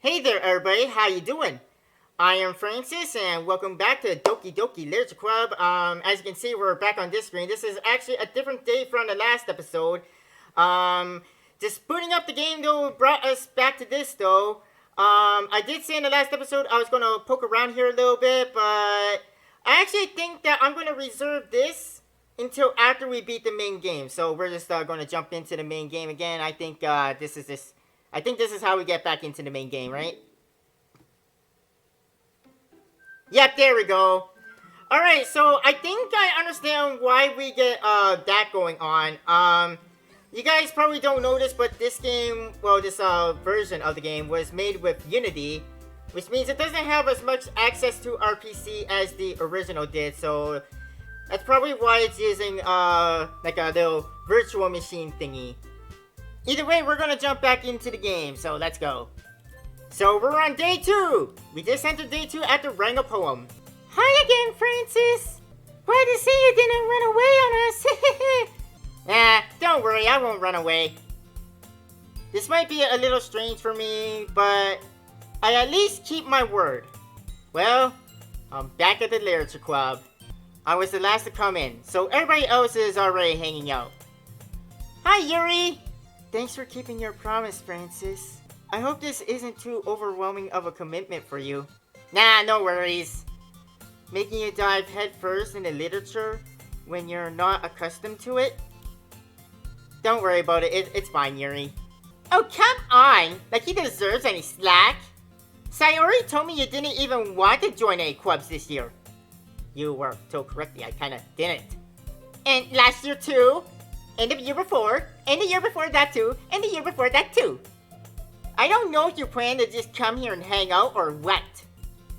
Hey there everybody, how you doing? I am Francis and welcome back to Doki Doki Literature Club. As you can see, we're back on this screen. This is actually a different day from the last episode. Just booting up the game though brought us back to this though. I did say in the last episode I was going to poke around here a little bit, but I actually think that I'm going to reserve this until after we beat the main game. So we're just going to jump into the main game again. I think this is how we get back into the main game, right? Yep, there we go. Alright, so I think I understand why we get that going on. You guys probably don't know this, but this game, well, this version of the game was made with Unity, which means it doesn't have as much access to RPC as the original did, so that's probably why it's using like a little virtual machine thingy. Either way, we're gonna jump back into the game, so let's go. So we're on day 2! We just entered day 2 after writing a poem. Hi again, Francis! Glad to see you didn't run away on us! Nah, don't worry, I won't run away. This might be a little strange for me, but I at least keep my word. Well, I'm back at the Literature Club. I was the last to come in, so everybody else is already hanging out. Hi, Yuri! Thanks for keeping your promise, Francis. I hope this isn't too overwhelming of a commitment for you. Nah, no worries. Making you dive headfirst into literature when you're not accustomed to it? Don't worry about it, it's fine, Yuri. Oh, come on! Like he deserves any slack. Sayori told me you didn't even want to join any clubs this year. You were told correctly, I kinda didn't. And last year too? And the year before, and the year before that too, and the year before that too. I don't know if you plan to just come here and hang out or what.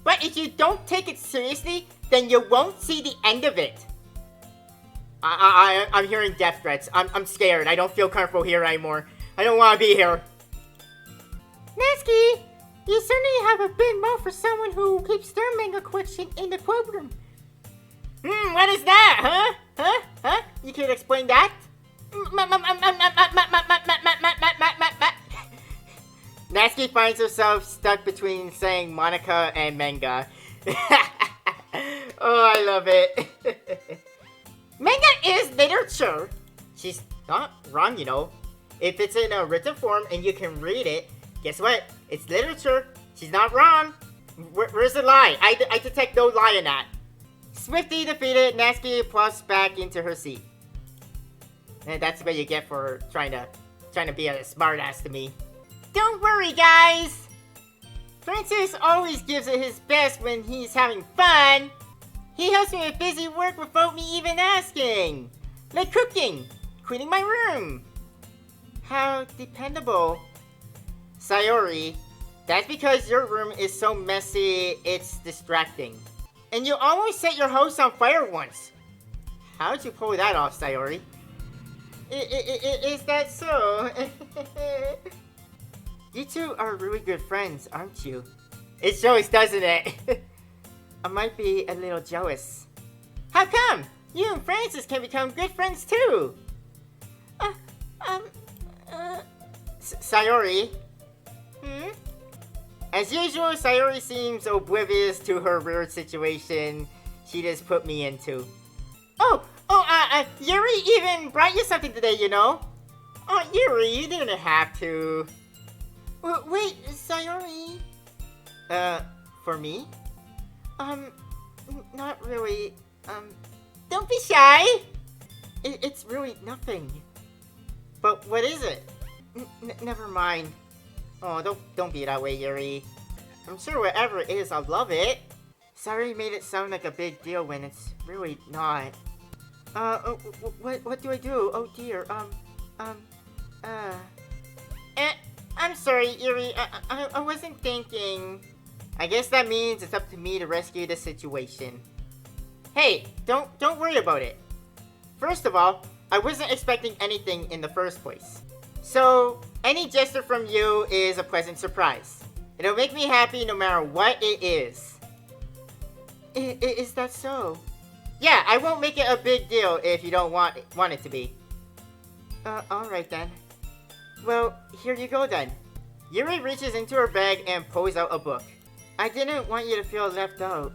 But if you don't take it seriously, then you won't see the end of it. I'm hearing death threats. I'm scared. I don't feel comfortable here anymore. I don't want to be here. Natsuki, you certainly have a big mouth for someone who keeps their manga collection in the club room. What is that, huh? You can explain that? Natsuki finds herself stuck between saying Monica and manga. Oh, I love it. Manga is literature. She's not wrong, you know. If it's in a written form and you can read it, guess what? It's literature. She's not wrong. Where's the lie? I detect no lie in that. Swiftly defeated, Natsuki plops back into her seat. And that's what you get for trying to be a smartass to me. Don't worry, guys! Francis always gives it his best when he's having fun. He helps me with busy work without me even asking. Like cooking, cleaning my room. How dependable. Sayori, that's because your room is so messy, it's distracting. And you almost set your house on fire once. How'd you pull that off, Sayori? Is that so? You two are really good friends, aren't you? It shows, doesn't it? I might be a little jealous. How come? You and Francis can become good friends too. Sayori? As usual, Sayori seems oblivious to her weird situation she just put me into. Yuri even brought you something today, you know? Oh, Yuri, you didn't have to. Wait, Sayori? For me? Not really. Don't be shy! It's really nothing. But what is it? Never mind. Oh, don't be that way, Yuri. I'm sure whatever it is, I'll love it. Sorry made it sound like a big deal when it's really not. What do I do? Oh dear, I'm sorry, Yuri, I wasn't thinking. I guess that means it's up to me to rescue the situation. Hey, don't worry about it. First of all, I wasn't expecting anything in the first place. So, any gesture from you is a pleasant surprise. It'll make me happy no matter what it is. Is that so? Yeah, I won't make it a big deal if you don't want it to be. Alright then. Well, here you go then. Yuri reaches into her bag and pulls out a book. I didn't want you to feel left out,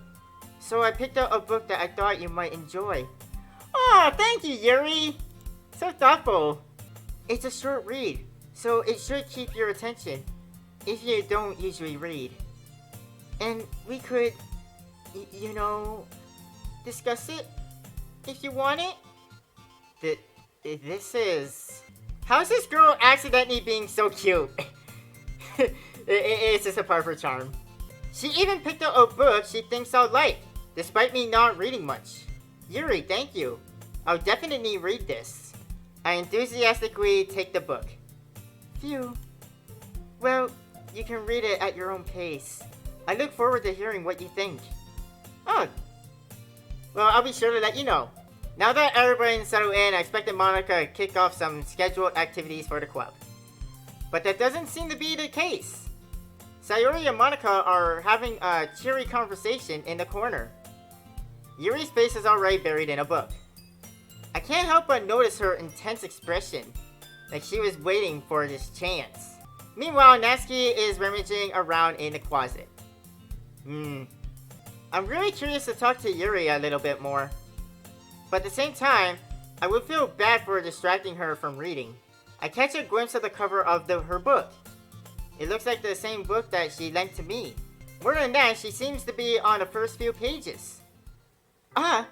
so I picked out a book that I thought you might enjoy. Oh, thank you, Yuri! So thoughtful. It's a short read, so it should keep your attention if you don't usually read. And we could, discuss it if you want it. This is... How's this girl accidentally being so cute? It's just a part of her charm. She even picked out a book she thinks I'll like, despite me not reading much. Yuri, thank you. I'll definitely read this. I enthusiastically take the book. Phew. Well, you can read it at your own pace. I look forward to hearing what you think. Oh. Well, I'll be sure to let you know. Now that everybody's settled in, I expected Monica to kick off some scheduled activities for the club. But that doesn't seem to be the case. Sayori and Monica are having a cheery conversation in the corner. Yuri's face is already buried in a book. I can't help but notice her intense expression, like she was waiting for this chance. Meanwhile, Natsuki is rummaging around in the closet. I'm really curious to talk to Yuri a little bit more. But at the same time, I would feel bad for distracting her from reading. I catch a glimpse of the cover of her book. It looks like the same book that she lent to me. More than that, she seems to be on the first few pages. Uh-oh,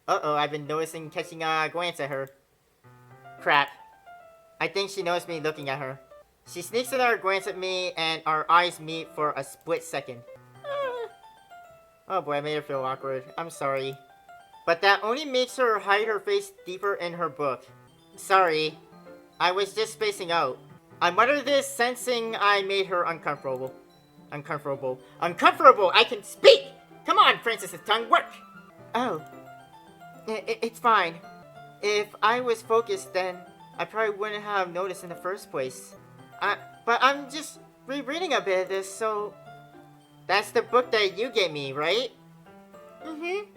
I've been catching a glance at her. Crap. I think she knows me looking at her. She sneaks another glance at me, and our eyes meet for a split second. Oh boy, I made her feel awkward. I'm sorry. But that only makes her hide her face deeper in her book. Sorry. I was just spacing out. I muttered this, sensing I made her uncomfortable. Uncomfortable. I can speak! Come on, Princess's tongue, work! Oh. It's fine. If I was focused, then I probably wouldn't have noticed in the first place. But I'm just rereading a bit of this, so... That's the book that you gave me, right? Mm-hmm.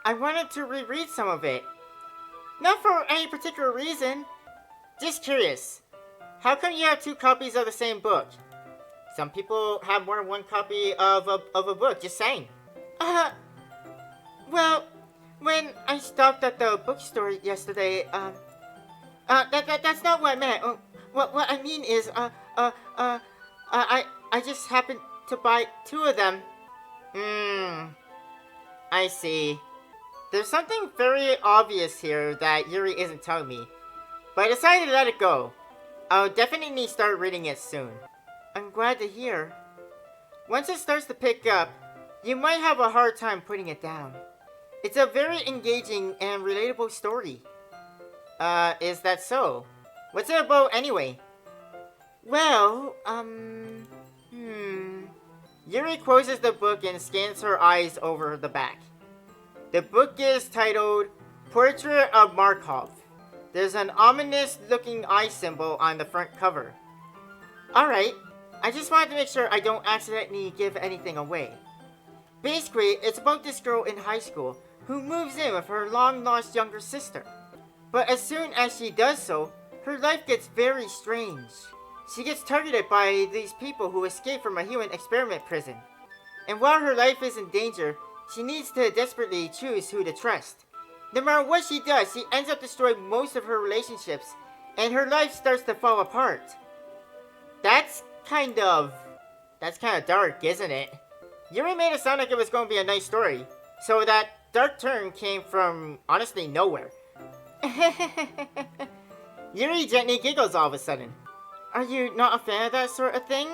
I wanted to reread some of it. Not for any particular reason. Just curious. How come you have 2 copies of the same book? Some people have more than 1 copy of a book, just saying. Well, when I stopped at the bookstore yesterday, that's not what I meant. What I mean is, I just happened to buy 2 of them. I see. There's something very obvious here that Yuri isn't telling me, but I decided to let it go. I'll definitely start reading it soon. I'm glad to hear. Once it starts to pick up, you might have a hard time putting it down. It's a very engaging and relatable story. Is that so? What's it about anyway? Well, Yuri closes the book and scans her eyes over the back. The book is titled Portrait of Markov. There's an ominous-looking eye symbol on the front cover. Alright, I just wanted to make sure I don't accidentally give anything away. Basically, it's about this girl in high school who moves in with her long-lost younger sister. But as soon as she does so, her life gets very strange. She gets targeted by these people who escaped from a human experiment prison. And while her life is in danger, she needs to desperately choose who to trust. No matter what she does, she ends up destroying most of her relationships, and her life starts to fall apart. That's kind of dark, isn't it? Yuri made it sound like it was going to be a nice story, so that dark turn came from, honestly, nowhere. Yuri gently giggles all of a sudden. Are you not a fan of that sort of thing?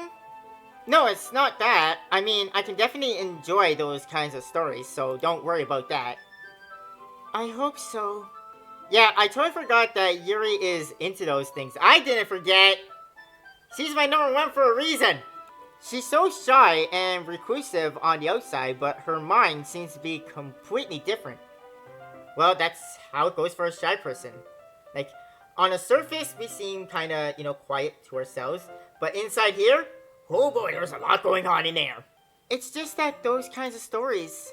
No, it's not that. I mean, I can definitely enjoy those kinds of stories, so don't worry about that. I hope so. Yeah, I totally forgot that Yuri is into those things. I didn't forget! She's my number 1 for a reason! She's so shy and reclusive on the outside, but her mind seems to be completely different. Well, that's how it goes for a shy person. Like, on the surface, we seem kinda, quiet to ourselves, but inside here, oh boy, there's a lot going on in there. It's just that those kinds of stories,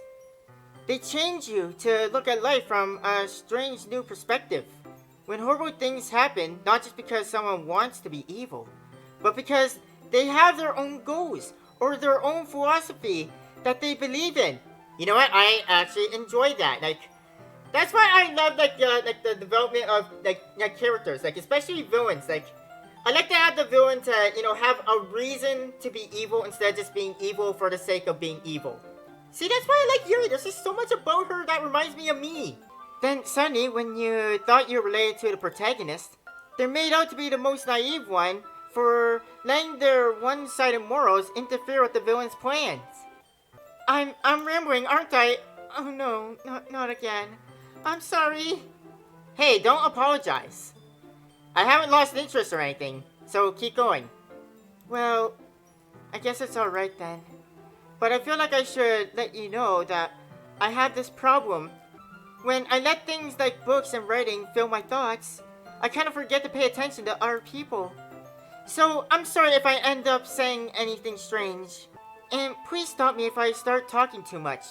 they change you to look at life from a strange new perspective. When horrible things happen, not just because someone wants to be evil, but because They have their own goals or their own philosophy that they believe in. You know what? I actually enjoy that. Like, that's why I love like the development of like characters, like especially villains. Like, I like to have the villain to have a reason to be evil instead of just being evil for the sake of being evil. See, that's why I like Yuri. There's just so much about her that reminds me of me. Then suddenly, when you thought you were related to the protagonist, they're made out to be the most naive one for letting their one-sided morals interfere with the villain's plans. I'm rambling, aren't I? Oh no, not again. I'm sorry. Hey, don't apologize. I haven't lost interest or anything, so keep going. Well, I guess it's alright then. But I feel like I should let you know that I have this problem. When I let things like books and writing fill my thoughts, I kind of forget to pay attention to other people. So I'm sorry if I end up saying anything strange. And please stop me if I start talking too much.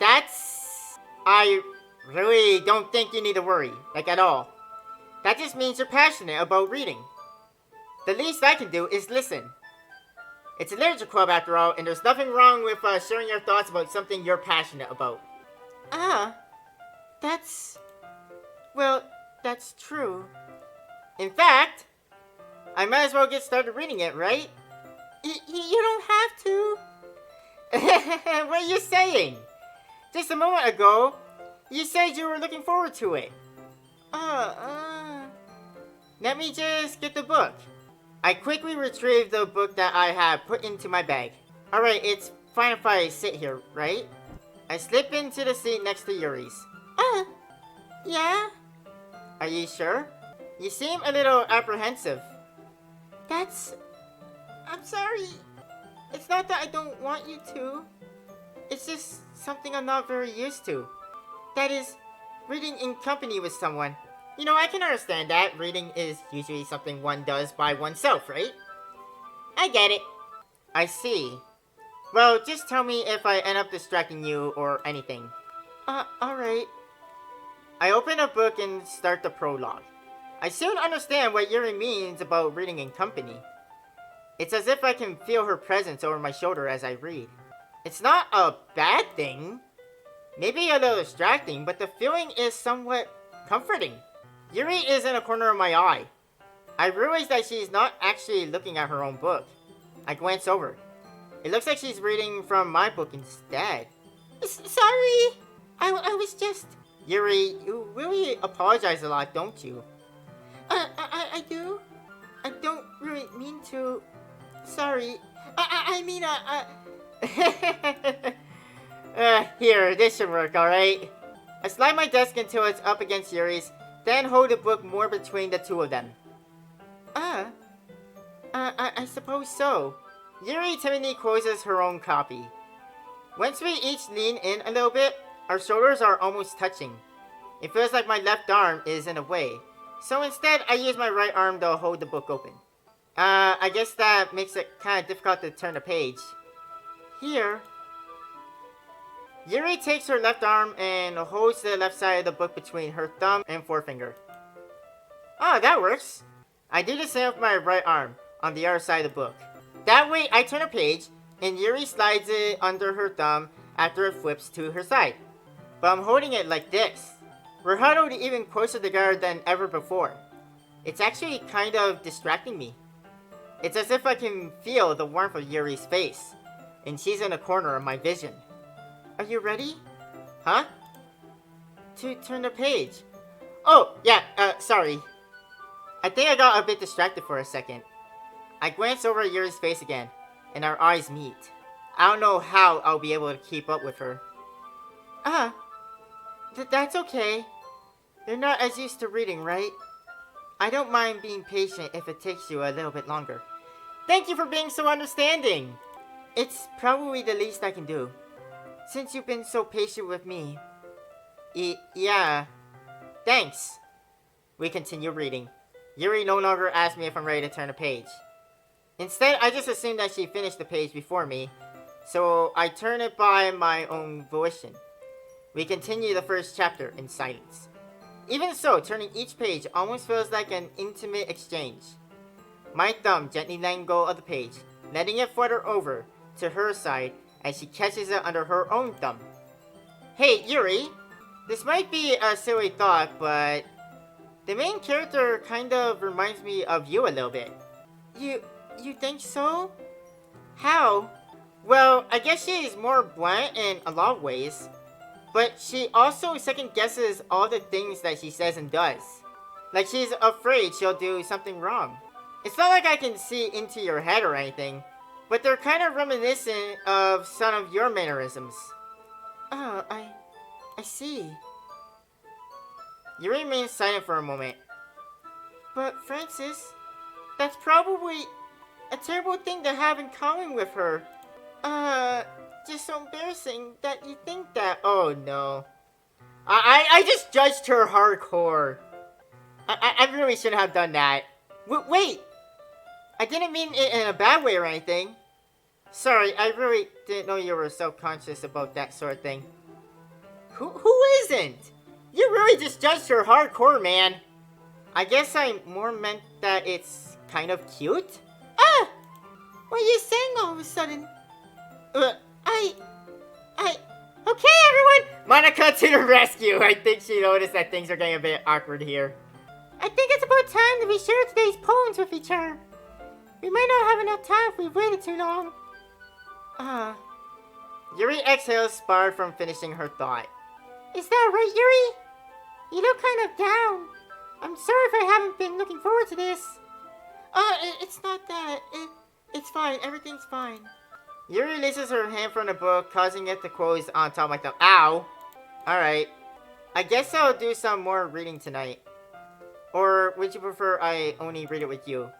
I really don't think you need to worry, like at all. That just means you're passionate about reading. The least I can do is listen. It's a literature club after all, and there's nothing wrong with sharing your thoughts about something you're passionate about. Well, that's true. In fact, I might as well get started reading it, right? You don't have to. What are you saying? Just a moment ago, you said you were looking forward to it. Let me just get the book. I quickly retrieved the book that I had put into my bag. Alright, it's fine if I sit here, right? I slip into the seat next to Yuri's. Yeah? Are you sure? You seem a little apprehensive. I'm sorry. It's not that I don't want you to. It's just something I'm not very used to. That is, reading in company with someone. You know, I can understand that. Reading is usually something one does by oneself, right? I get it. I see. Well, just tell me if I end up distracting you or anything. Alright. I open a book and start the prologue. I soon understand what Yuri means about reading in company. It's as if I can feel her presence over my shoulder as I read. It's not a bad thing. Maybe a little distracting, but the feeling is somewhat comforting. Yuri is in a corner of my eye. I realize that she's not actually looking at her own book. I glance over. It looks like she's reading from my book instead. Sorry! I was just... Yuri, you really apologize a lot, don't you? I do? I don't really mean to... Sorry. Here, this should work, alright? I slide my desk until it's up against Yuri's, then hold the book more between the two of them. I suppose so. Yuri timidly closes her own copy. Once we each lean in a little bit, our shoulders are almost touching. It feels like my left arm is in the way. So instead, I use my right arm to hold the book open. I guess that makes it kind of difficult to turn the page. Here. Yuri takes her left arm and holds the left side of the book between her thumb and forefinger. That works. I do the same with my right arm, on the other side of the book. That way, I turn a page, and Yuri slides it under her thumb after it flips to her side. But I'm holding it like this. We're huddled even closer together than ever before. It's actually kind of distracting me. It's as if I can feel the warmth of Yuri's face, and she's in a corner of my vision. Are you ready? Huh? To turn the page. Oh, yeah, sorry. I think I got a bit distracted for a second. I glance over at Yuri's face again, and our eyes meet. I don't know how I'll be able to keep up with her. That's okay. You're not as used to reading, right? I don't mind being patient if it takes you a little bit longer. Thank you for being so understanding! It's probably the least I can do. Since you've been so patient with me. Yeah. Thanks. We continue reading. Yuri no longer asks me if I'm ready to turn a page. Instead, I just assume that she finished the page before me, so I turn it by my own volition. We continue the first chapter in silence. Even so, turning each page almost feels like an intimate exchange. My thumb gently letting go of the page, letting it flutter over to her side as she catches it under her own thumb. Hey, Yuri, this might be a silly thought, but the main character kind of reminds me of you a little bit. You think so? How? Well, I guess she is more blunt in a lot of ways, but she also second guesses all the things that she says and does. Like she's afraid she'll do something wrong. It's not like I can see into your head or anything, but they're kind of reminiscent of some of your mannerisms. Oh, I see. You remain silent for a moment. But Francis, that's probably a terrible thing to have in common with her. Just so embarrassing that you think that. Oh no. I just judged her hardcore. I really shouldn't have done that. Wait! I didn't mean it in a bad way or anything. Sorry, I really didn't know you were self-conscious about that sort of thing. Who isn't? You really just judged her hardcore, man. I guess I more meant that it's kind of cute? Ah! What are you saying all of a sudden? Okay, everyone! Monica to the rescue! I think she noticed that things are getting a bit awkward here. I think it's about time that we share today's poems with each other. We might not have enough time if we've waited too long. Yuri exhales, sparred from finishing her thought. Is that right, Yuri? You look kind of down. I'm sorry if I haven't been looking forward to this. It's not that. It's fine. Everything's fine. Yuri releases her hand from the book, causing it to close on top of my thumb. Ow! Alright. I guess I'll do some more reading tonight. Or would you prefer I only read it with you?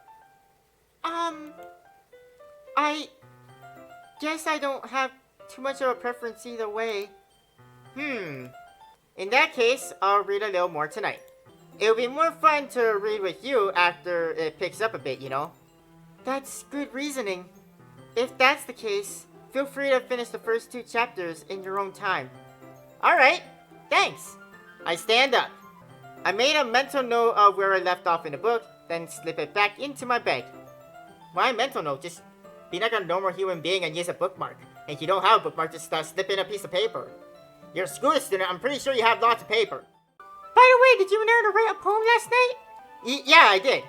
I guess I don't have too much of a preference either way. In that case, I'll read a little more tonight. It'll be more fun to read with you after it picks up a bit, you know? That's good reasoning. If that's the case, feel free to finish the first 2 chapters in your own time. Alright, thanks. I stand up. I made a mental note of where I left off in the book, then slip it back into my bag. Why mental note? Just be like a normal human being and use a bookmark. And if you don't have a bookmark, just slip in a piece of paper. You're a school student, I'm pretty sure you have lots of paper. By the way, did you learn to write a poem last night? Yeah, I did.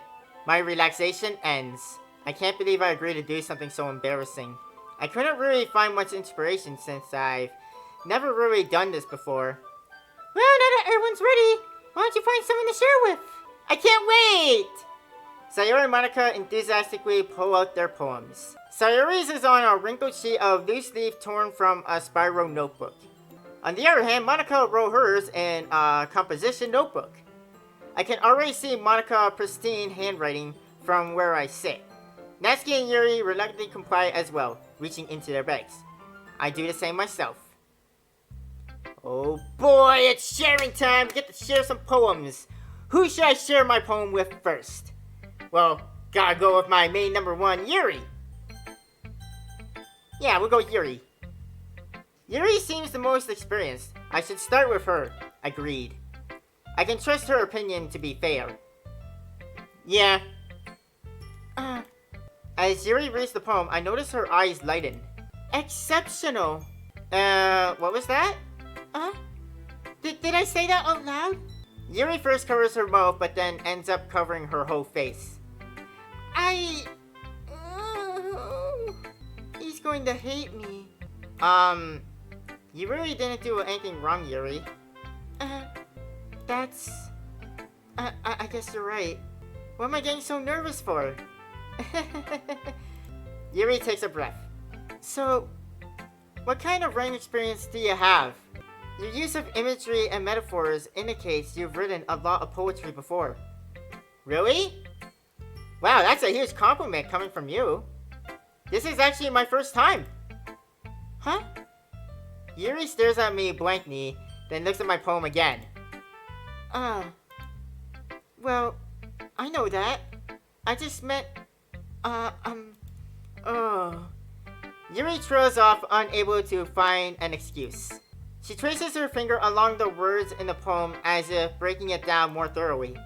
My relaxation ends. I can't believe I agreed to do something so embarrassing. I couldn't really find much inspiration since I've never really done this before. Well, now that everyone's ready, why don't you find someone to share with? I can't wait! Sayori and Monica enthusiastically pull out their poems. Sayori's is on a wrinkled sheet of loose leaf torn from a spiral notebook. On the other hand, Monica wrote hers in a composition notebook. I can already see Monica's pristine handwriting from where I sit. Natsuki and Yuri reluctantly comply as well, reaching into their bags. I do the same myself. Oh boy, it's sharing time! Get to share some poems! Who should I share my poem with first? Well, gotta go with my main number 1, Yuri! Yeah, we'll go with Yuri. Yuri seems the most experienced. I should start with her. Agreed. I can trust her opinion to be fair. Yeah. As Yuri reads the poem, I notice her eyes lighten. Exceptional! What was that? Did I say that out loud? Yuri first covers her mouth, but then ends up covering her whole face. He's going to hate me. You really didn't do anything wrong, Yuri. I guess you're right. What am I getting so nervous for? Yuri takes a breath. So, what kind of writing experience do you have? Your use of imagery and metaphors indicates you've written a lot of poetry before. Really? Wow, that's a huge compliment coming from you. This is actually my first time. Huh? Yuri stares at me blankly, then looks at my poem again. Well, I know that. I just meant, Yuri trails off, unable to find an excuse. She traces her finger along the words in the poem as if breaking it down more thoroughly.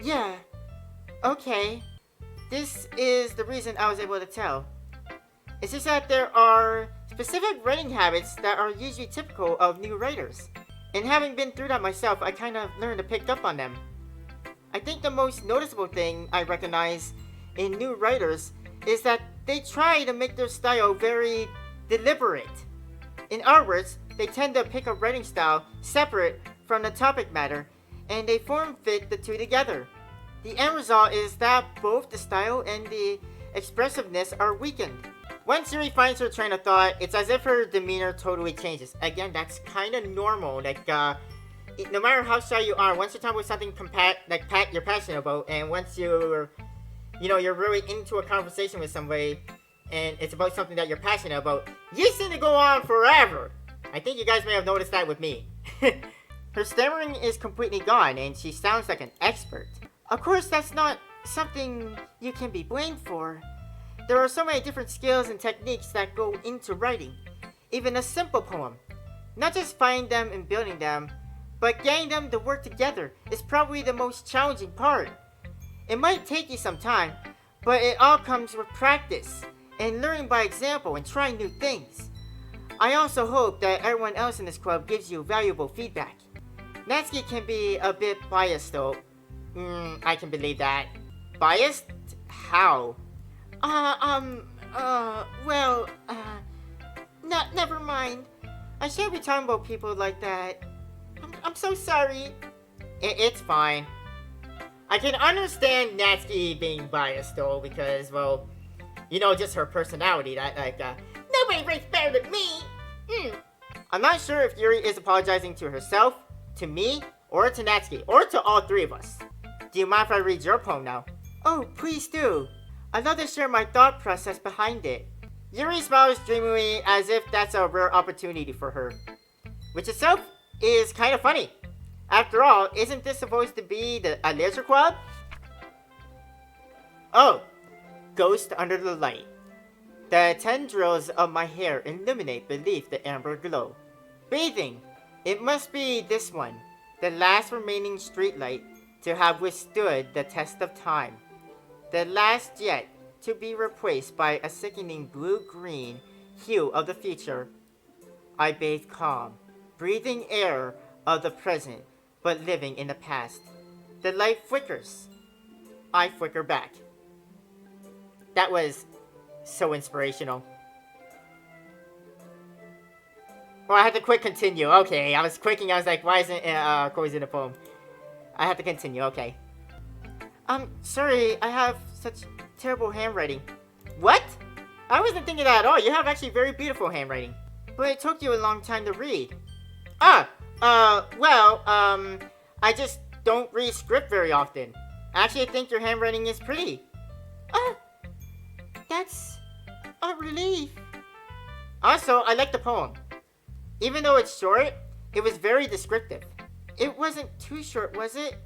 Yeah, okay. this is the reason I was able to tell. It's just that there are specific writing habits that are usually typical of new writers. And having been through that myself, I kind of learned to pick up on them. I think the most noticeable thing I recognize in new writers is that they try to make their style very deliberate. In other words, they tend to pick a writing style separate from the topic matter, and they form fit the two together. The end result is that both the style and the expressiveness are weakened. Once Yuri finds her train of thought, it's as if her demeanor totally changes. Again, that's kind of normal. No matter how shy you are, once you're talking about something you're passionate about, and once you're really into a conversation with somebody, and it's about something that you're passionate about, you seem to go on forever. I think you guys may have noticed that with me. Her stammering is completely gone, and she sounds like an expert. Of course, that's not something you can be blamed for. There are so many different skills and techniques that go into writing, even a simple poem. Not just finding them and building them, but getting them to work together is probably the most challenging part. It might take you some time, but it all comes with practice and learning by example and trying new things. I also hope that everyone else in this club gives you valuable feedback. Natsuki can be a bit biased though. I can believe that. Biased? How? Never mind. I shouldn't be talking about people like that. I'm so sorry. It's fine. I can understand Natsuki being biased though, because, well, just her personality, nobody writes better than me. I'm not sure if Yuri is apologizing to herself, to me, or to Natsuki, or to all three of us. Do you mind if I read your poem now? Oh, please do. I'd love to share my thought process behind it. Yuri smiles dreamily as if that's a rare opportunity for her. Which itself is kind of funny. After all, isn't this supposed to be a leisure club? Oh, Ghost under the light. The tendrils of my hair illuminate beneath the amber glow. Breathing, it must be this one, the last remaining streetlight to have withstood the test of time. The last yet to be replaced by a sickening blue-green hue of the future. I bathe calm, breathing air of the present, but living in the past. The light flickers. I flicker back. That was so inspirational. Oh, I had to quick continue. Okay, I was quicking. I was like, why isn't closing the poem? I have to continue. Okay. Sorry, I have such terrible handwriting. What? I wasn't thinking that at all. You have actually very beautiful handwriting. But it took you a long time to read. I just don't read script very often. Actually, I think your handwriting is pretty. That's a relief. Also, I like the poem. Even though it's short, it was very descriptive. It wasn't too short, was it?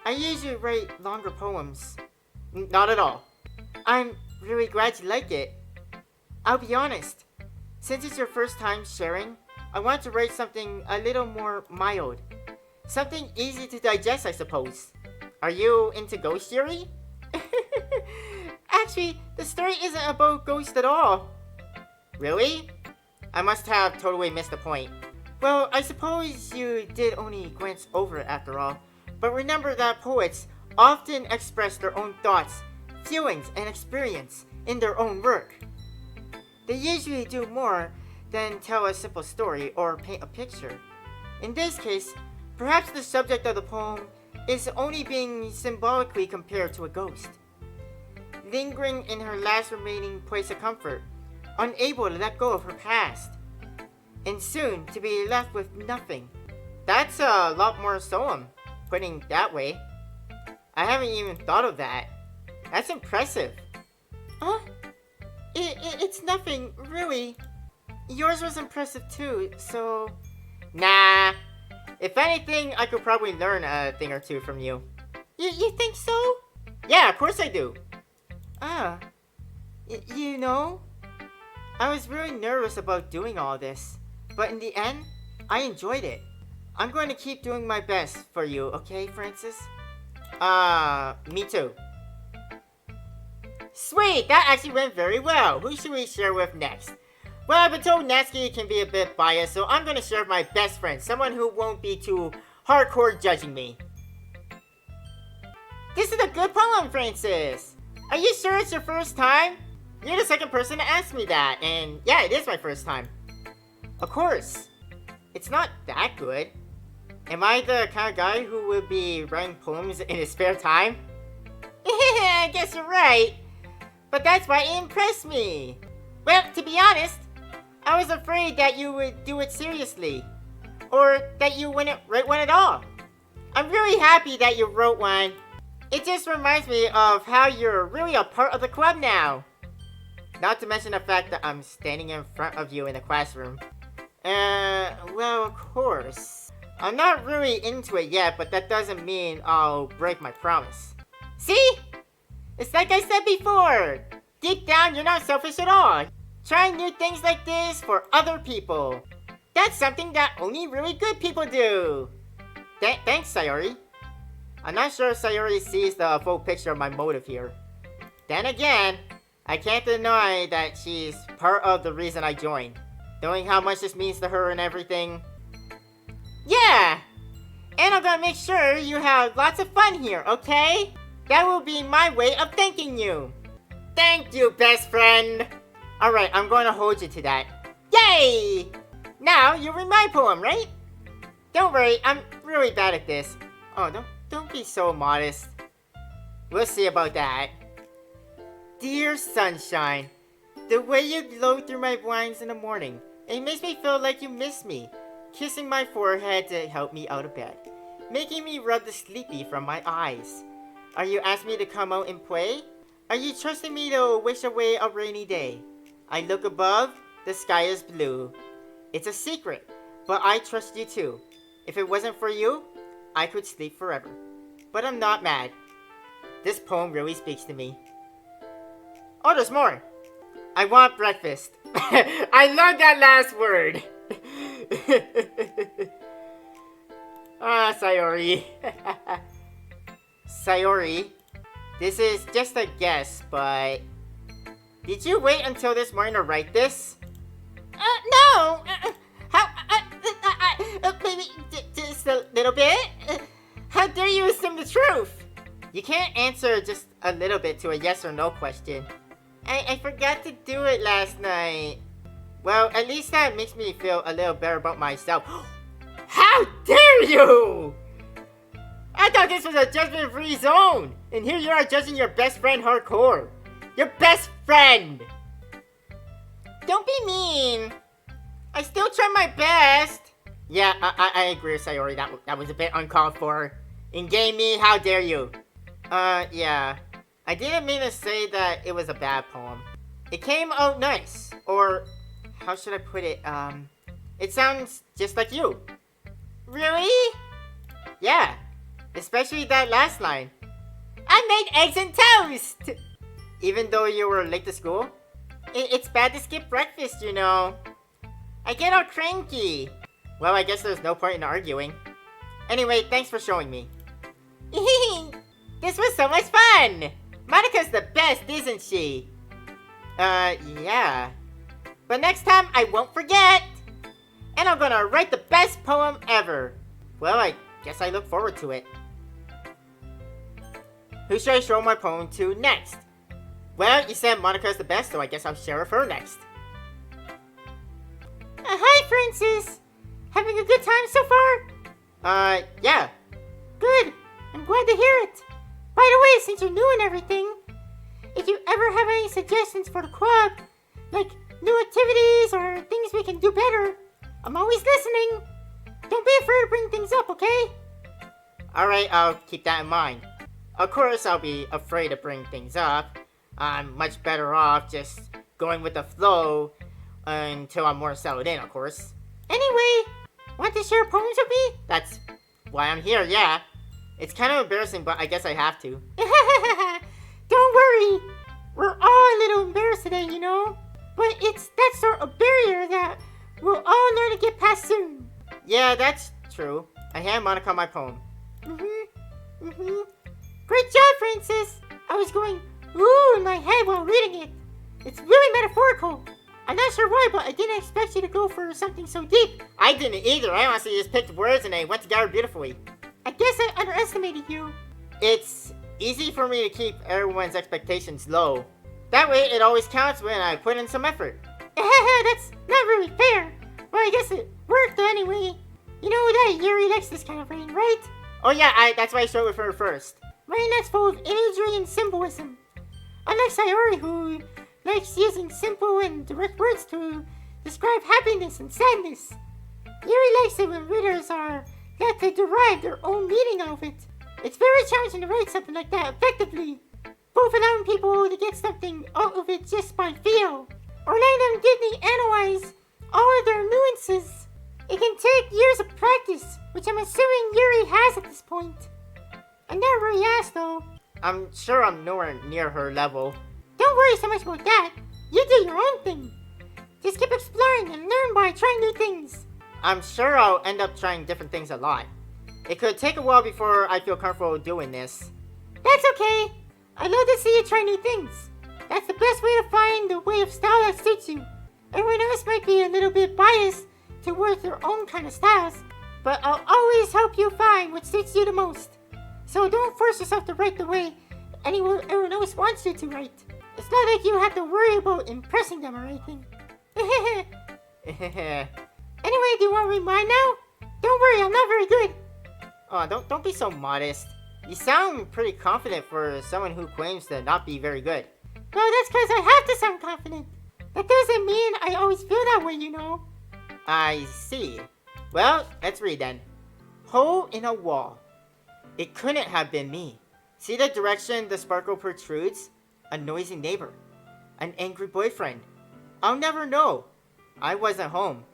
I usually write longer poems. Not at all. I'm really glad you like it. I'll be honest. Since it's your first time sharing, I want to write something a little more mild. Something easy to digest, I suppose. Are you into ghost theory? Actually, the story isn't about ghosts at all. Really? I must have totally missed the point. Well, I suppose you did only glance over it after all. But remember that poets often express their own thoughts, feelings, and experience in their own work. They usually do more than tell a simple story or paint a picture. In this case, perhaps the subject of the poem is only being symbolically compared to a ghost. Lingering in her last remaining place of comfort, unable to let go of her past, and soon to be left with nothing. That's a lot more solemn, putting it that way. I haven't even thought of that. That's impressive. It's nothing, really. Yours was impressive too, so... Nah. If anything, I could probably learn a thing or two from you. You think so? Yeah, of course I do. You know, I was really nervous about doing all this, but in the end, I enjoyed it. I'm going to keep doing my best for you, okay, Francis? Me too. Sweet, that actually went very well. Who should we share with next? Well, I've been told Natsuki can be a bit biased, so I'm gonna share with my best friend, someone who won't be too hardcore judging me. This is a good poem, Francis. Are you sure it's your first time? You're the second person to ask me that, and yeah, it is my first time. Of course. It's not that good. Am I the kind of guy who would be writing poems in his spare time? I guess you're right. But that's why it impressed me. Well, to be honest, I was afraid that you would do it seriously. Or that you wouldn't write one at all. I'm really happy that you wrote one. It just reminds me of how you're really a part of the club now. Not to mention the fact that I'm standing in front of you in the classroom. Well, of course. I'm not really into it yet, but that doesn't mean I'll break my promise. See? It's like I said before. Deep down, you're not selfish at all. Trying new things like this for other people. That's something that only really good people do. Thanks, Sayori. I'm not sure if Sayori sees the full picture of my motive here. Then again, I can't deny that she's part of the reason I joined. Knowing how much this means to her and everything. Yeah! And I'm gonna make sure you have lots of fun here, okay? That will be my way of thanking you. Thank you, best friend! Alright, I'm going to hold you to that. Yay! Now, you read my poem, right? Don't worry, I'm really bad at this. Oh, don't be so modest. We'll see about that. Dear sunshine, the way you glow through my blinds in the morning, it makes me feel like you miss me. Kissing my forehead to help me out of bed. Making me rub the sleepy from my eyes. Are you asking me to come out and play? Are you trusting me to wish away a rainy day? I look above, the sky is blue. It's a secret, but I trust you too. If it wasn't for you, I could sleep forever. But I'm not mad. This poem really speaks to me. Oh, there's more. I want breakfast. I love that last word. Sayori. Sayori, this is just a guess, but did you wait until this morning to write this? No. Maybe just a little bit. How dare you assume the truth? You can't answer just a little bit to a yes or no question. I forgot to do it last night. Well, at least that makes me feel a little better about myself. How dare you! I thought this was a judgment-free zone, and here you are judging your best friend hardcore. Your best friend! Don't be mean. I still try my best. Yeah, I agree, Sayori. That was a bit uncalled for. In-game me, how dare you? Yeah. I didn't mean to say that it was a bad poem. It came out nice. Or, how should I put it? It sounds just like you. Really? Yeah. Especially that last line. I made eggs and toast! Even though you were late to school? It's bad to skip breakfast, you know. I get all cranky. Well, I guess there's no point in arguing. Anyway, thanks for showing me. This was so much fun! Monika's the best, isn't she? Yeah. But next time, I won't forget! And I'm gonna write the best poem ever. Well, I guess I look forward to it. Who should I show my poem to next? Well, you said Monika's the best, so I guess I'll share with her next. Hi, Francis! Having a good time so far? Yeah. Good. I'm glad to hear it. By the way, since you're new and everything, if you ever have any suggestions for the club, like new activities or things we can do better, I'm always listening. Don't be afraid to bring things up, okay? Alright, I'll keep that in mind. Of course, I'll be afraid to bring things up. I'm much better off just going with the flow until I'm more settled in, of course. Anyway, want to share poems with me? That's why I'm here, yeah. It's kind of embarrassing, but I guess I have to. Don't worry. We're all a little embarrassed today, you know? But it's that sort of barrier that we'll all learn to get past soon. Yeah, that's true. I hand Monika my poem. Great job, Francis. I was going ooh in my head while reading it. It's really metaphorical. I'm not sure why, but I didn't expect you to go for something so deep. I didn't either. I honestly just picked words and they went together beautifully. I guess I underestimated you. It's easy for me to keep everyone's expectations low. That way it always counts when I put in some effort. That's not really fair. Well, I guess it worked anyway. You know that Yuri likes this kind of rain, right? Oh yeah, that's why I started with her first. Rain that's full of imagery and symbolism. Unlike Sayori, who likes using simple and direct words to describe happiness and sadness. Yuri likes it when readers are let to derive their own meaning out of it. It's very challenging to write something like that effectively, both allowing people to get something out of it just by feel, or letting them deeply analyze all of their nuances. It can take years of practice, which I'm assuming Yuri has at this point. I never really asked though. I'm sure I'm nowhere near her level. Don't worry so much about that. You do your own thing. Just keep exploring and learn by trying new things. I'm sure I'll end up trying different things a lot. It could take a while before I feel comfortable doing this. That's okay. I love to see you try new things. That's the best way to find the way of style that suits you. Everyone else might be a little bit biased towards their own kind of styles, but I'll always help you find what suits you the most. So don't force yourself to write the way everyone else wants you to write. It's not like you have to worry about impressing them or anything. Anyway, do you want to read mine now? Don't worry, I'm not very good. Oh, don't be so modest. You sound pretty confident for someone who claims to not be very good. Well, that's because I have to sound confident. That doesn't mean I always feel that way, you know. I see. Well, let's read then. Hole in a wall. It couldn't have been me. See the direction the sparkle protrudes? A noisy neighbor. An angry boyfriend. I'll never know. I wasn't home.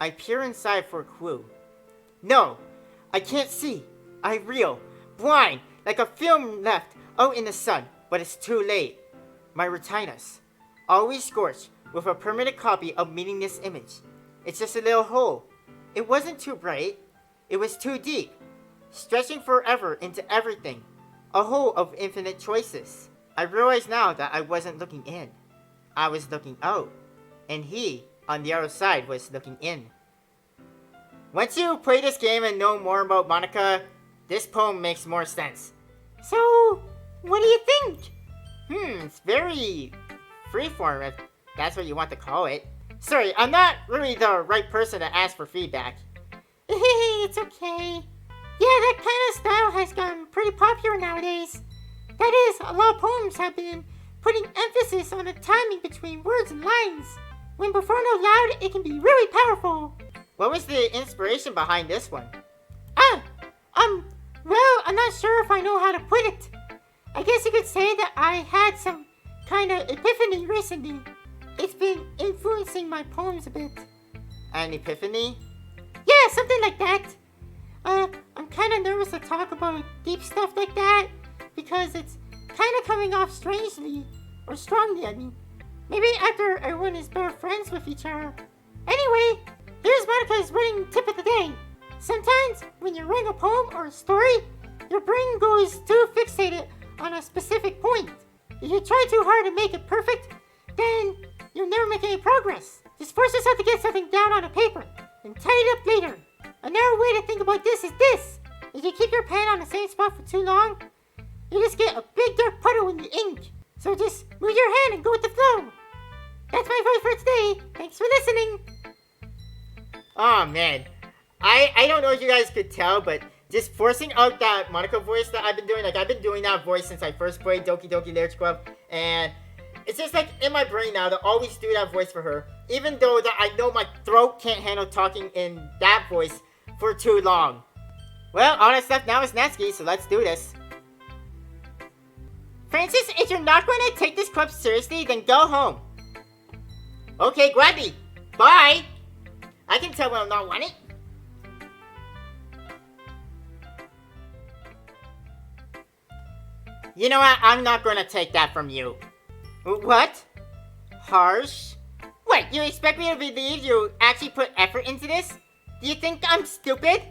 I peer inside for a clue. No, I can't see. I reel. Blind, like a film left out in the sun, but it's too late. My retinas. Always scorched with a permanent copy of meaningless image. It's just a little hole. It wasn't too bright. It was too deep. Stretching forever into everything. A hole of infinite choices. I realize now that I wasn't looking in. I was looking out. And he, on the other side, was looking in. Once you play this game and know more about Monica, this poem makes more sense. So, what do you think? It's very freeform, if that's what you want to call it. Sorry, I'm not really the right person to ask for feedback. It's okay. Yeah, that kind of style has gotten pretty popular nowadays. That is, a lot of poems have been putting emphasis on the timing between words and lines. When performed out loud, it can be really powerful. What was the inspiration behind this one? Well, I'm not sure if I know how to put it. I guess you could say that I had some kind of epiphany recently. It's been influencing my poems a bit. An epiphany? Yeah, something like that. I'm kind of nervous to talk about deep stuff like that because it's kind of coming off strangely, or strongly, I mean. Maybe after everyone is better friends with each other. Anyway, here's Monica's running tip of the day. Sometimes, when you're writing a poem or a story, your brain goes too fixated on a specific point. If you try too hard to make it perfect, then you'll never make any progress. Just force yourself to get something down on a paper, and tidy it up later. Another way to think about this is this. If you keep your pen on the same spot for too long, you just get a big dark puddle in the ink. So just move your hand and go with the flow. That's my voice for today. Thanks for listening. Oh man, I don't know if you guys could tell, but just forcing out that Monica voice that I've been doing, like I've been doing that voice since I first played Doki Doki Lyrics Club, and it's just like in my brain now to always do that voice for her, even though that I know my throat can't handle talking in that voice for too long. Well, all that stuff now is Natsuki, so let's do this. Francis, if you're not going to take this club seriously, then go home. Okay, Grabby. Bye. I can tell when I'm not wanted. You know what? I'm not going to take that from you. What? Harsh? Wait, you expect me to believe you actually put effort into this? Do you think I'm stupid?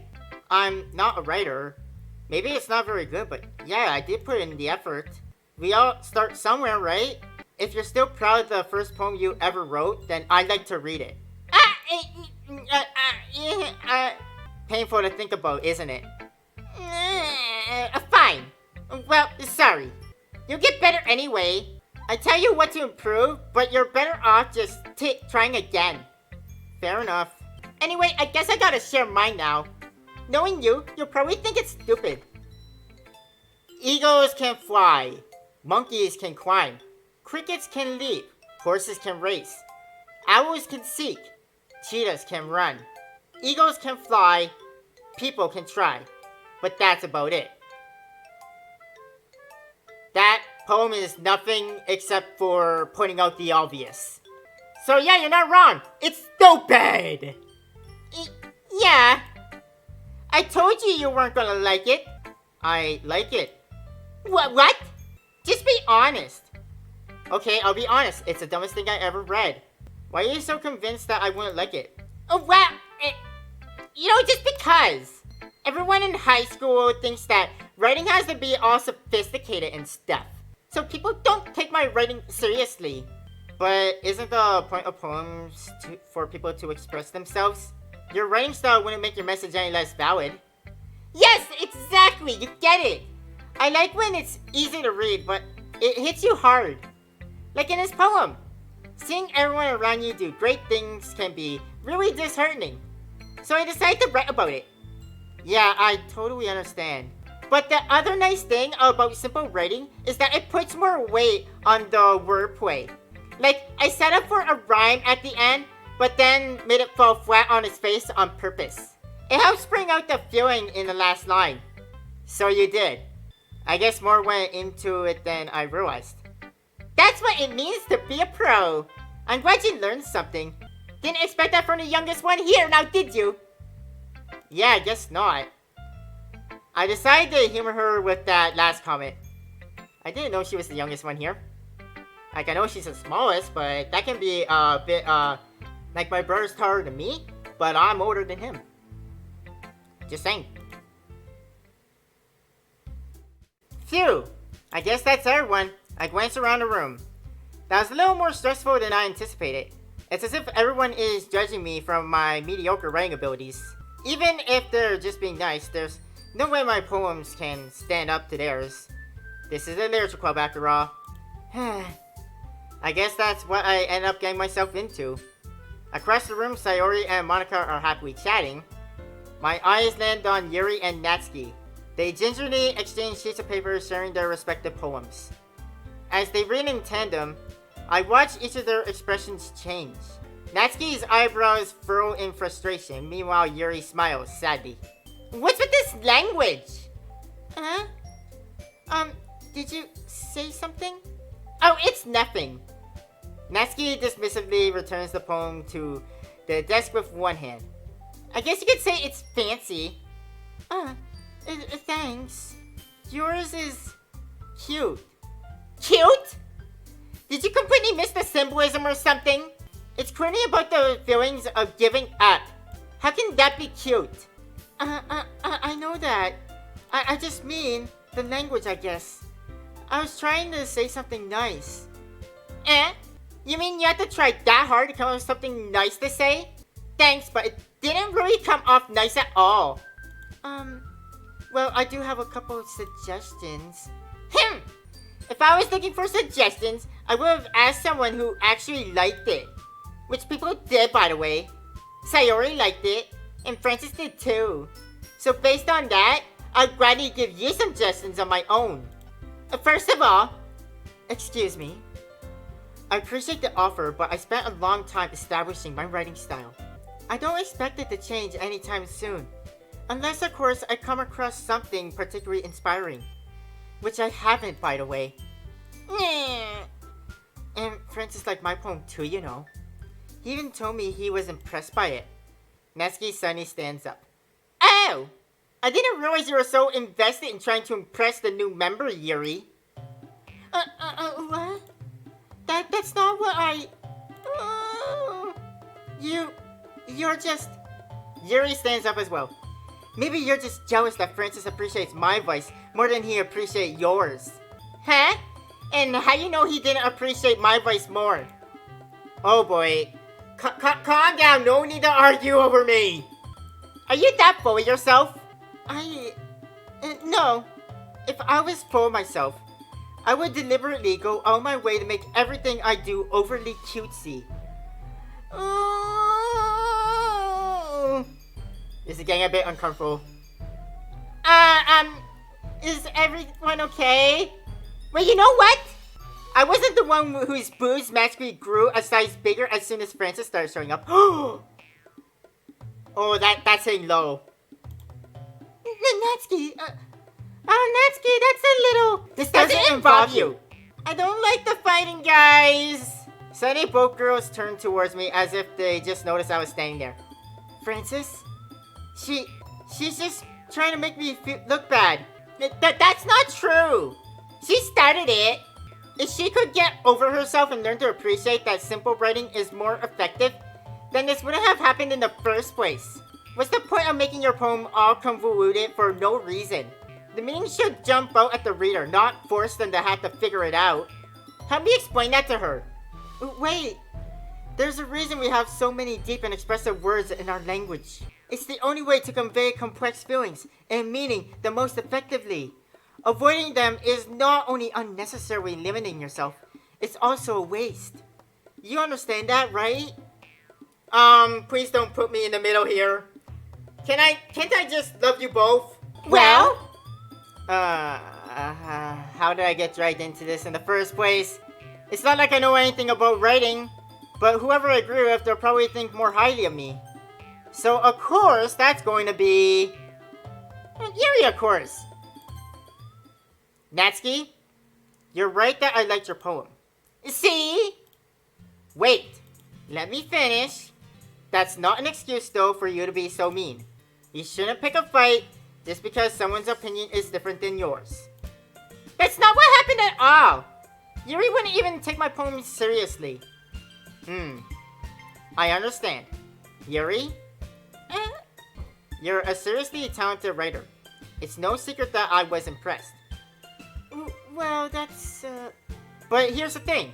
I'm not a writer. Maybe it's not very good, but yeah, I did put in the effort. We all start somewhere, right? If you're still proud of the first poem you ever wrote, then I'd like to read it. Painful to think about, isn't it? Fine. Well, sorry. You'll get better anyway. I tell you what to improve, but you're better off just trying again. Fair enough. Anyway, I guess I gotta share mine now. Knowing you, you'll probably think it's stupid. Eagles can fly. Monkeys can climb. Crickets can leap. Horses can race. Owls can seek. Cheetahs can run. Eagles can fly. People can try. But that's about it. That poem is nothing except for pointing out the obvious. So yeah, you're not wrong. It's stupid! Yeah. I told you you weren't gonna like it. I like it. What? Just be honest. Okay, I'll be honest. It's the dumbest thing I ever read. Why are you so convinced that I wouldn't like it? Oh, well, just because. Everyone in high school thinks that writing has to be all sophisticated and stuff. So people don't take my writing seriously. But isn't the point of poems for people to express themselves? Your writing style wouldn't make your message any less valid. Yes, exactly, you get it. I like when it's easy to read, but it hits you hard. Like in this poem. Seeing everyone around you do great things can be really disheartening. So I decided to write about it. Yeah, I totally understand. But the other nice thing about simple writing is that it puts more weight on the wordplay. Like, I set up for a rhyme at the end, but then made it fall flat on its face on purpose. It helps bring out the feeling in the last line. So you did. I guess more went into it than I realized. That's what it means to be a pro. I'm glad you learned something. Didn't expect that from the youngest one here, now did you? Yeah, I guess not. I decided to humor her with that last comment. I didn't know she was the youngest one here. Like, I know she's the smallest, but that can be a bit, like my brother's taller than me, but I'm older than him. Just saying. Phew! I guess that's everyone. I glanced around the room. That was a little more stressful than I anticipated. It's as if everyone is judging me from my mediocre writing abilities. Even if they're just being nice, there's no way my poems can stand up to theirs. This is a literature club after all. I guess that's what I end up getting myself into. Across the room, Sayori and Monica are happily chatting. My eyes land on Yuri and Natsuki. They gingerly exchange sheets of paper sharing their respective poems. As they read in tandem, I watch each of their expressions change. Natsuki's eyebrows furrow in frustration, meanwhile Yuri smiles sadly. What's with this language? Did you say something? Oh, it's nothing. Natsuki dismissively returns the poem to the desk with one hand. I guess you could say it's fancy. Thanks. Yours is cute. Cute? Did you completely miss the symbolism or something? It's clearly about the feelings of giving up. How can that be cute? I know that. I just mean the language, I guess. I was trying to say something nice. You mean you had to try that hard to come up with something nice to say? Thanks, but it didn't really come off nice at all. Well, I do have a couple of suggestions. If I was looking for suggestions, I would have asked someone who actually liked it. Which people did, by the way. Sayori liked it, and Francis did too. So based on that, I'd gladly give you some suggestions on my own. First of all, excuse me. I appreciate the offer, but I spent a long time establishing my writing style. I don't expect it to change anytime soon. Unless, of course, I come across something particularly inspiring. Which I haven't, by the way. And Francis liked my poem too, you know. He even told me he was impressed by it. Natsuki suddenly stands up. Oh! I didn't realize you were so invested in trying to impress the new member, Yuri. What? That's not what I... You're just... Yuri stands up as well. Maybe you're just jealous that Francis appreciates my voice more than he appreciates yours. Huh? And how you know he didn't appreciate my advice more? Oh boy. Calm down, no need to argue over me. Are you that full of yourself? No. If I was full of myself, I would deliberately go out my way to make everything I do overly cutesy. This is getting a bit uncomfortable. Is everyone okay? Well, you know what? I wasn't the one whose boobs magically grew a size bigger as soon as Francis started showing up. Oh, that's hitting low. Natsuki, Natsuki, that's a little... This doesn't involve you. I don't like the fighting, guys. Suddenly, both girls turned towards me as if they just noticed I was standing there. Francis? She's just trying to make me look bad. That's not true. She started it. If she could get over herself and learn to appreciate that simple writing is more effective, then this wouldn't have happened in the first place. What's the point of making your poem all convoluted for no reason? The meaning should jump out at the reader, not force them to have to figure it out. Help me explain that to her. Wait, there's a reason we have so many deep and expressive words in our language. It's the only way to convey complex feelings and meaning the most effectively. Avoiding them is not only unnecessarily limiting yourself, it's also a waste. You understand that, right? Please don't put me in the middle here. Can't I just love you both? Well? How did I get dragged into this in the first place? It's not like I know anything about writing, but whoever I agree with, they'll probably think more highly of me. So, of course, that's going to be... Yuri, of course. Natsuki, you're right that I liked your poem. See? Wait, let me finish. That's not an excuse, though, for you to be so mean. You shouldn't pick a fight just because someone's opinion is different than yours. That's not what happened at all. Yuri wouldn't even take my poem seriously. I understand. Yuri? You're a seriously talented writer. It's no secret that I was impressed. Well, that's, But here's the thing.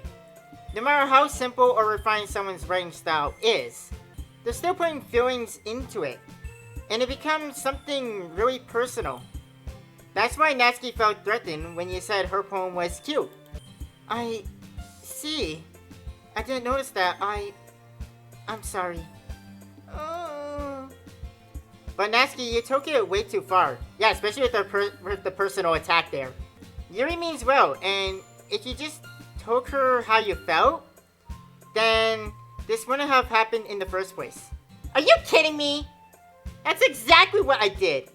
No matter how simple or refined someone's writing style is, they're still putting feelings into it. And it becomes something really personal. That's why Natsuki felt threatened when you said her poem was cute. I see. I didn't notice that. I'm sorry. But Natsuki, you took it way too far. Yeah, especially with the personal attack there. Yuri means well, and if you just told her how you felt, then this wouldn't have happened in the first place. Are you kidding me? That's exactly what I did.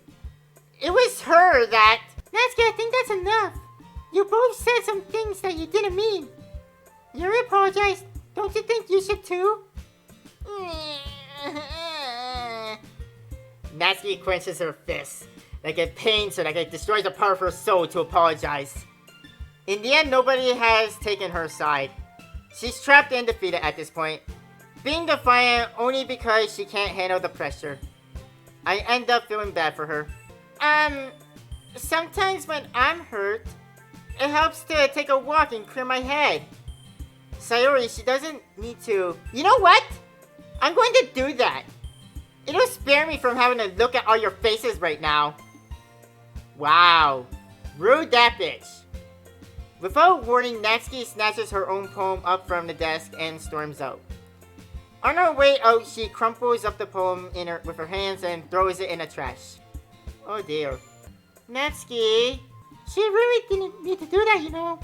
It was her that... Natsuki, I think that's enough. You both said some things that you didn't mean. Yuri apologized. Don't you think you should too? Natsuki clenches her fists. Like it pains her, like it destroys a part of her soul to apologize. In the end, nobody has taken her side. She's trapped and defeated at this point, being defiant only because she can't handle the pressure. I end up feeling bad for her. Sometimes when I'm hurt, it helps to take a walk and clear my head. Sayori, she doesn't need to... You know what? I'm going to do that. It'll spare me from having to look at all your faces right now. Wow. Rude that bitch. Without warning, Natsuki snatches her own poem up from the desk and storms out. On her way out, she crumples up the poem with her hands and throws it in the trash. Oh dear. Natsuki. She really didn't need to do that, you know.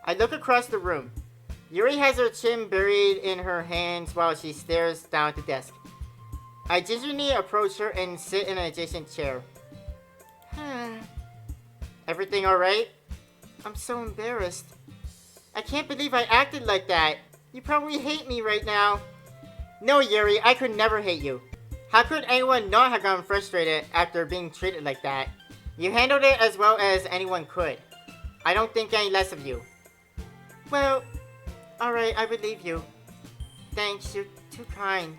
I look across the room. Yuri has her chin buried in her hands while she stares down at the desk. I gingerly approach her and sit in an adjacent chair. Everything alright? I'm so embarrassed. I can't believe I acted like that. You probably hate me right now. No, Yuri, I could never hate you. How could anyone not have gotten frustrated after being treated like that? You handled it as well as anyone could. I don't think any less of you. Well, alright, I believe you. Thanks, you're too kind.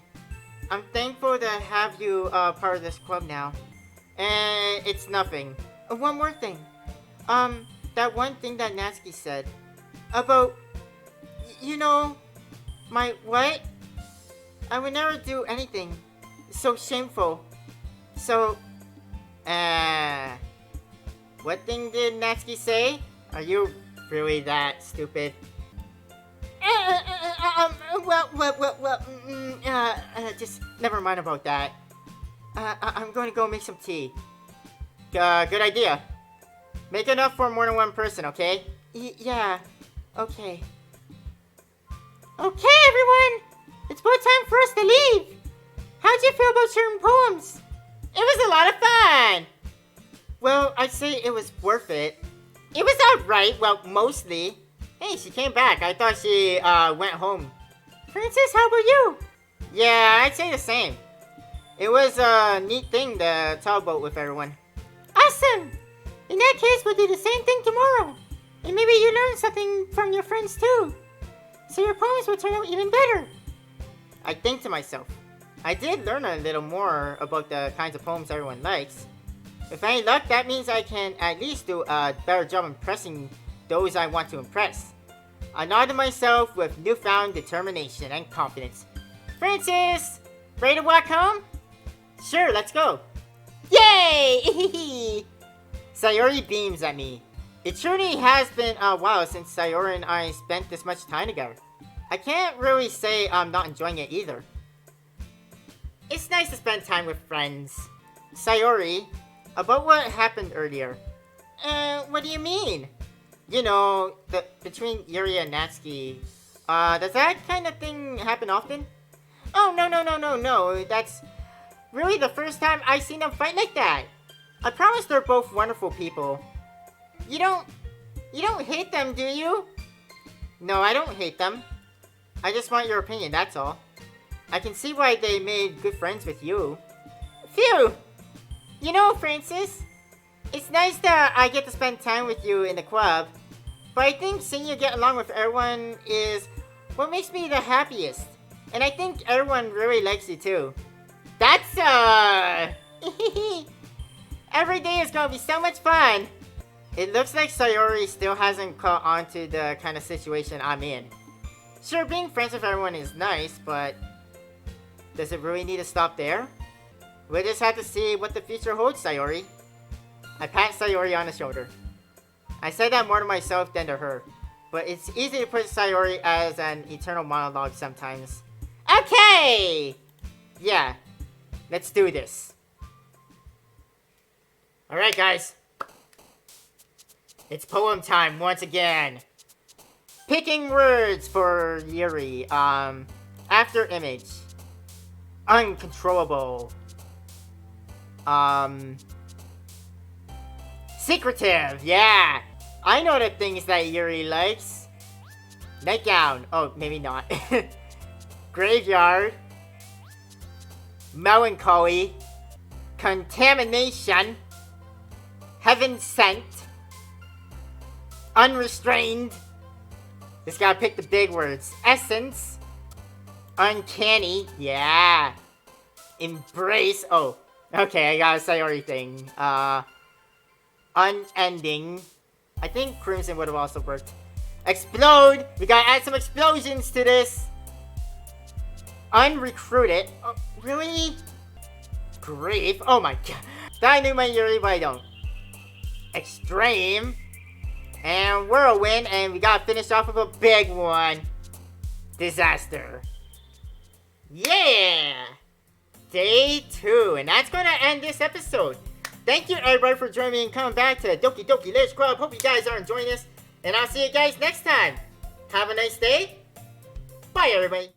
I'm thankful to have you part of this club now. And it's nothing. One more thing. that one thing that Natsuki said about, you know, my what? I would never do anything so shameful. So, what thing did Natsuki say? Are you really that stupid? Just never mind about that. I'm going to go make some tea. Good idea. Make enough for more than one person, okay? Yeah, okay. Okay, everyone! It's about time for us to leave! How'd you feel about sharing poems? It was a lot of fun! Well, I'd say it was worth it. It was alright, well, mostly. Hey, she came back. I thought she, went home. Francis, how about you? Yeah, I'd say the same. It was a neat thing to talk about with everyone. Awesome! In that case, we'll do the same thing tomorrow. And maybe you learn something from your friends too. So your poems will turn out even better. I think to myself, I did learn a little more about the kinds of poems everyone likes. With any luck, that means I can at least do a better job impressing those I want to impress. I nodded myself with newfound determination and confidence. Francis! Ready to walk home? Sure, let's go. Yay! Sayori beams at me. It surely has been a while since Sayori and I spent this much time together. I can't really say I'm not enjoying it either. It's nice to spend time with friends. Sayori, about what happened earlier. What do you mean? You know, between Yuri and Natsuki. Does that kind of thing happen often? Oh, no. That's really the first time I've seen them fight like that. I promise they're both wonderful people. You don't hate them, do you? No, I don't hate them. I just want your opinion, that's all. I can see why they made good friends with you. Phew! You know, Francis, it's nice that I get to spend time with you in the club, but I think seeing you get along with everyone is what makes me the happiest. And I think everyone really likes you too. That's, every day is gonna be so much fun! It looks like Sayori still hasn't caught on to the kind of situation I'm in. Sure, being friends with everyone is nice, but does it really need to stop there? We'll just have to see what the future holds, Sayori. I pat Sayori on the shoulder. I said that more to myself than to her, but it's easy to put Sayori as an eternal monologue sometimes. Okay! Yeah, let's do this. Alright, guys. It's poem time once again. Picking words for Yuri. After image. Uncontrollable. Secretive, yeah. I know the things that Yuri likes. Nightgown. Oh, maybe not. Graveyard. Melancholy. Contamination. Heaven sent. Unrestrained. Just gotta pick the big words. Essence. Uncanny. Yeah. Embrace. Oh. Okay, I gotta say everything. Unending. I think Crimson would have also worked. Explode. We gotta add some explosions to this. Unrecruited. Oh, really? Grief. Oh my god. I knew my Yuri, but I don't. Extreme. And whirlwind, and we gotta finish off with a big one. Disaster. Yeah! Day 2, and that's gonna end this episode. Thank you everybody for joining me and coming back to Doki Doki Literature Club. Hope you guys are enjoying this, and I'll see you guys next time. Have a nice day. Bye everybody.